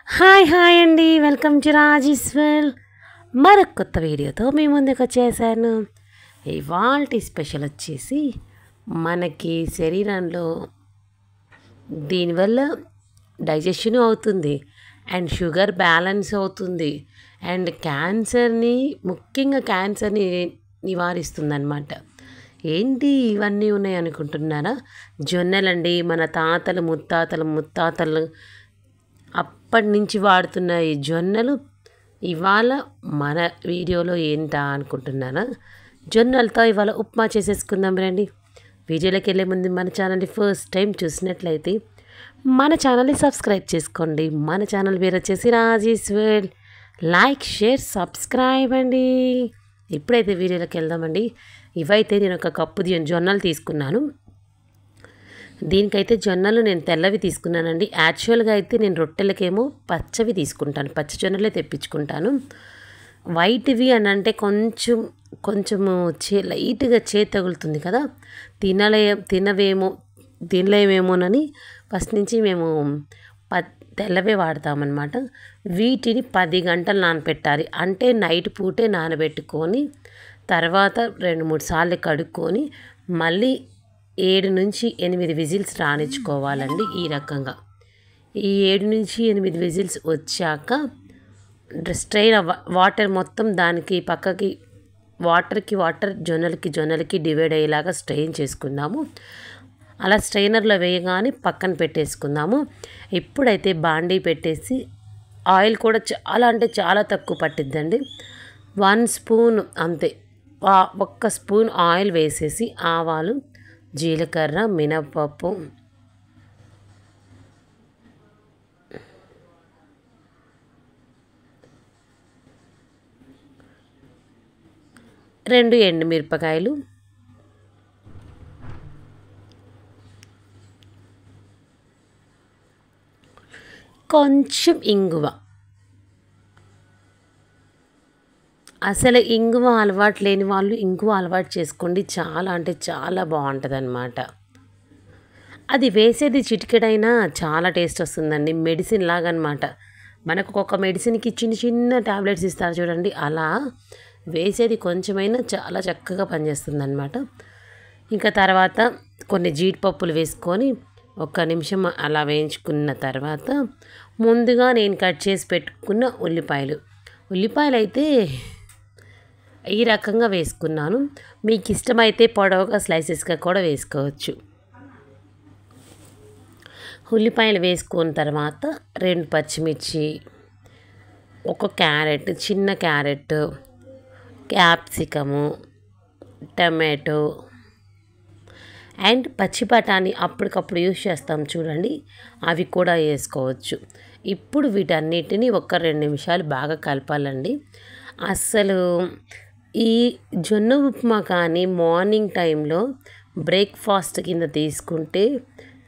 Hi అండి. Welcome to Rajeshwar. మరొక కొత్త వీడియోతో మీ ముందుకు వచ్చేసాను. ఇవాల్టి స్పెషల్ వచ్చేసి మనకి శరీరంలో దీనివల్ల డైజెషన్ అవుతుంది అండ్ షుగర్ బ్యాలెన్స్ అవుతుంది అండ్ ముఖ్యంగా క్యాన్సర్ని నివారిస్తుందన్నమాట. ఏంటి ఇవన్నీ ఉన్నాయి అనుకుంటున్నారా? జొన్నలండి. మన తాతలు ముత్తాతలు అప్పటి నుంచి వాడుతున్న ఈ జొన్నలు ఇవాళ మన వీడియోలో ఏంటా అనుకుంటున్నారా? జొన్నలతో ఇవాళ ఉప్మా చేసేసుకుందాం రండి. వీడియోలోకి వెళ్ళే ముందు మన ఛానల్ని ఫస్ట్ టైం చూసినట్లయితే మన ఛానల్ని సబ్స్క్రైబ్ చేసుకోండి. మన ఛానల్ పేరు వచ్చేసి రాజేశ్వర్. లైక్, షేర్, సబ్స్క్రైబ్ అండి. ఇప్పుడైతే వీడియోలోకి వెళ్దామండి. ఇవైతే నేను ఒక కప్పు జొన్నలు తీసుకున్నాను. దీనికైతే జొన్నలు నేను తెల్లవి తీసుకున్నానండి. యాక్చువల్గా అయితే నేను రొట్టెలకేమో పచ్చవి తీసుకుంటాను, పచ్చ జొన్నలే తెప్పించుకుంటాను. వైట్వి అని అంటే కొంచెము లైట్గా తగులుతుంది కదా, తినలేమేమోనని ఫస్ట్ నుంచి మేము తెల్లవే వాడతామన్నమాట. వీటిని 10 గంటలు నానబెట్టాలి. అంటే నైట్ పూటే నానబెట్టుకొని తర్వాత 2-3 సార్లు కడుక్కొని మళ్ళీ 7 నుంచి 8 విజిల్స్ రానిచ్చుకోవాలండి. ఈ రకంగా ఈ 7 నుంచి 8 విజిల్స్ వచ్చాక స్ట్రెయిన్ వాటర్ మొత్తం దానికి పక్కకి వాటర్ జొన్నలకి డివైడ్ అయ్యేలాగా స్ట్రెయిన్ చేసుకుందాము. అలా స్ట్రెయినర్లో వేయగానే పక్కన పెట్టేసుకుందాము. ఇప్పుడైతే బాండీ పెట్టేసి ఆయిల్ కూడా చాలా తక్కువ పట్టిద్దండి. 1 స్పూన్ అంతే, 1 స్పూన్ ఆయిల్ వేసేసి ఆవాలు, జీలకర్ర, మినపప్పు, రెండు ఎండుమిరపకాయలు, కొంచెం ఇంగువ. అసలు ఇంగువ అలవాటు లేని వాళ్ళు ఇంగువ అలవాటు చేసుకోండి. చాలా బాగుంటుంది అన్నమాట. అది వేసేది చిటికెడైనా చాలా టేస్ట్ వస్తుందండి. మెడిసిన్ లాగా అనమాట. మనకు ఒక మెడిసిన్కి చిన్న టాబ్లెట్స్ ఇస్తారు చూడండి, అలా వేసేది కొంచెమైనా చాలా చక్కగా పనిచేస్తుంది అన్నమాట. ఇంకా తర్వాత కొన్ని జీడిపప్పులు వేసుకొని 1 నిమిషం అలా వేయించుకున్న తర్వాత ముందుగా నేను కట్ చేసి పెట్టుకున్న ఉల్లిపాయలు అయితే ఈ రకంగా వేసుకున్నాను. మీకు ఇష్టమైతే పొడవుగా స్లైసెస్గా కూడా వేసుకోవచ్చు. ఉల్లిపాయలు వేసుకున్న తర్వాత 2 పచ్చిమిర్చి, 1 క్యారెట్, చిన్న క్యారెట్, క్యాప్సికము, టమాటో అండ్ పచ్చి బఠానీ అప్పటికప్పుడు యూజ్ చేస్తాం చూడండి, అవి కూడా వేసుకోవచ్చు. ఇప్పుడు వీటన్నిటిని 1-2 నిమిషాలు బాగా కలపాలండి. అస్సలు ఈ జొన్న ఉప్మా కానీ మార్నింగ్ టైంలో బ్రేక్ఫాస్ట్ కింద తీసుకుంటే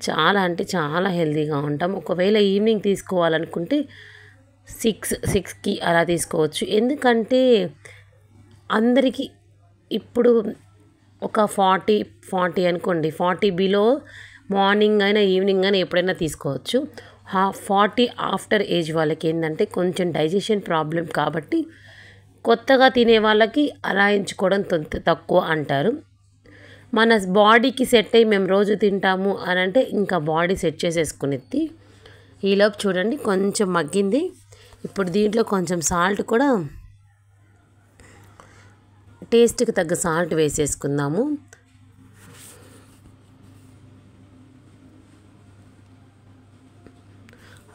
చాలా హెల్తీగా ఉంటాం. ఒకవేళ ఈవినింగ్ తీసుకోవాలనుకుంటే 6కి అలా తీసుకోవచ్చు. ఎందుకంటే అందరికీ ఇప్పుడు ఒక 40 అనుకోండి, 40 బిలో మార్నింగ్ అయినా ఈవినింగ్ అయినా ఎప్పుడైనా తీసుకోవచ్చు. 40 ఆఫ్టర్ ఏజ్ వాళ్ళకి ఏంటంటే కొంచెం డైజెషన్ ప్రాబ్లం కాబట్టి కొత్తగా తినే వాళ్ళకి అలా ఎంచుకోవడం తక్కువ అంటారు. మన బాడీకి సెట్ అయ్యి మేము రోజు తింటాము అని అంటే ఇంకా బాడీ సెట్ చేసేసుకునేది. ఈలోపు చూడండి కొంచెం మగ్గింది. ఇప్పుడు దీంట్లో కొంచెం సాల్ట్ కూడా, టేస్ట్కి తగ్గ సాల్ట్ వేసేసుకుందాము.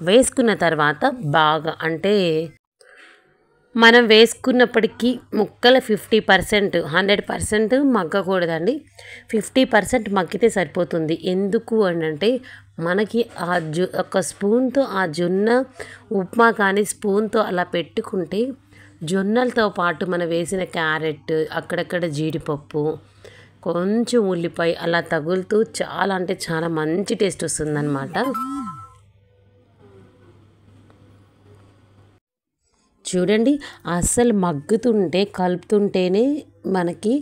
వేసుకున్న తర్వాత బాగా అంటే మనం వేసుకున్నప్పటికీ ముక్కలు 50%, 100% మగ్గకూడదండి. 50% మగ్గితే సరిపోతుంది. ఎందుకు అంటే మనకి ఒక స్పూన్తో ఆ జొన్న ఉప్మా కానీ స్పూన్తో అలా పెట్టుకుంటే జొన్నలతో పాటు మనం వేసిన క్యారెట్, అక్కడక్కడ జీడిపప్పు, కొంచెం ఉల్లిపాయ అలా తగులుతూ చాలా మంచి టేస్ట్ వస్తుందన్నమాట. చూడండి అస్సలు మగ్గుతుంటే కలుపుతుంటేనే మనకి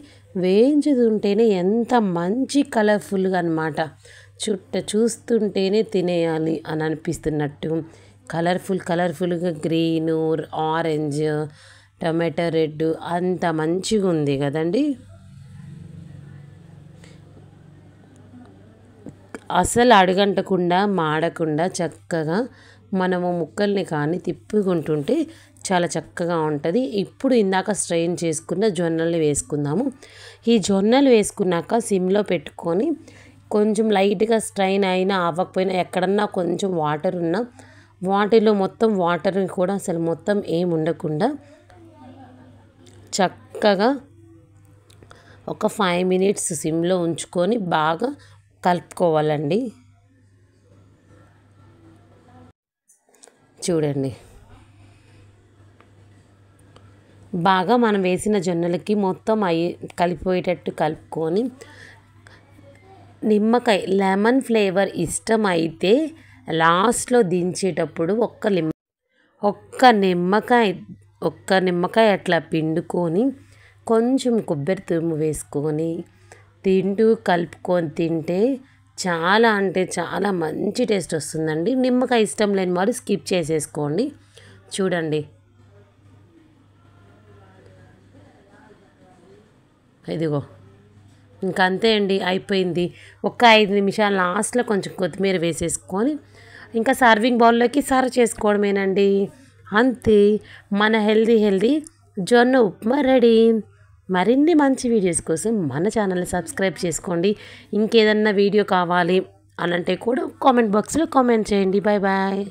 వేయించుతుంటేనే ఎంత మంచి కలర్ఫుల్గా అనమాట. చూస్తుంటేనే తినేయాలి అని అనిపిస్తున్నట్టు కలర్ఫుల్గా గ్రీను, ఆరెంజ్, టొమాటో రెడ్ అంత మంచిగా ఉంది కదండి. అసలు అడుగంటకుండా మాడకుండా చక్కగా మనము ముక్కల్ని కానీ తిప్పుకుంటుంటే చాలా చక్కగా ఉంటుంది. ఇప్పుడు ఇందాక స్ట్రెయిన్ చేసుకున్న జొన్నల్ని వేసుకుందాము. ఈ జొన్నలు వేసుకున్నాక సిమ్లో పెట్టుకొని కొంచెం లైట్గా స్ట్రెయిన్ అయినా అవ్వకపోయినా ఎక్కడన్నా కొంచెం వాటర్ ఉన్నా వాటిలో మొత్తం వాటర్ కూడా అసలు మొత్తం ఏం ఉండకుండా చక్కగా ఒక 5 మినిట్స్ సిమ్లో ఉంచుకొని బాగా కలుపుకోవాలండి. చూడండి, బాగా మనం వేసిన జొన్నలకి మొత్తం కలిపోయేటట్టు కలుపుకొని నిమ్మకాయ లెమన్ ఫ్లేవర్ ఇష్టమైతే లాస్ట్లో దించేటప్పుడు ఒక్క నిమ్మకాయ అట్లా పిండుకొని కొంచెం కొబ్బరి తురుము వేసుకొని కలుపుకొని తింటే చాలా అంటే చాలా మంచి టేస్ట్ వస్తుందండి. నిమ్మకాయ ఇష్టం లేని వారు స్కిప్ చేసేసుకోండి. చూడండి, ఇదిగో ఇంకా అంతే అండి, అయిపోయింది. ఒక 5 నిమిషాలు లాస్ట్లో కొంచెం కొత్తిమీర వేసేసుకొని ఇంకా సర్వింగ్ బౌల్లోకి సర్వ్ చేసుకోవడమేనండి. అంతే, మన హెల్దీ జొన్న ఉప్మా రెడీ. మరిన్ని మంచి వీడియోస్ కోసం మన ఛానల్ని సబ్స్క్రైబ్ చేసుకోండి. ఇంకేదన్నా వీడియో కావాలి అనంటే కూడా కామెంట్ బాక్స్లో కామెంట్ చేయండి. Bye bye.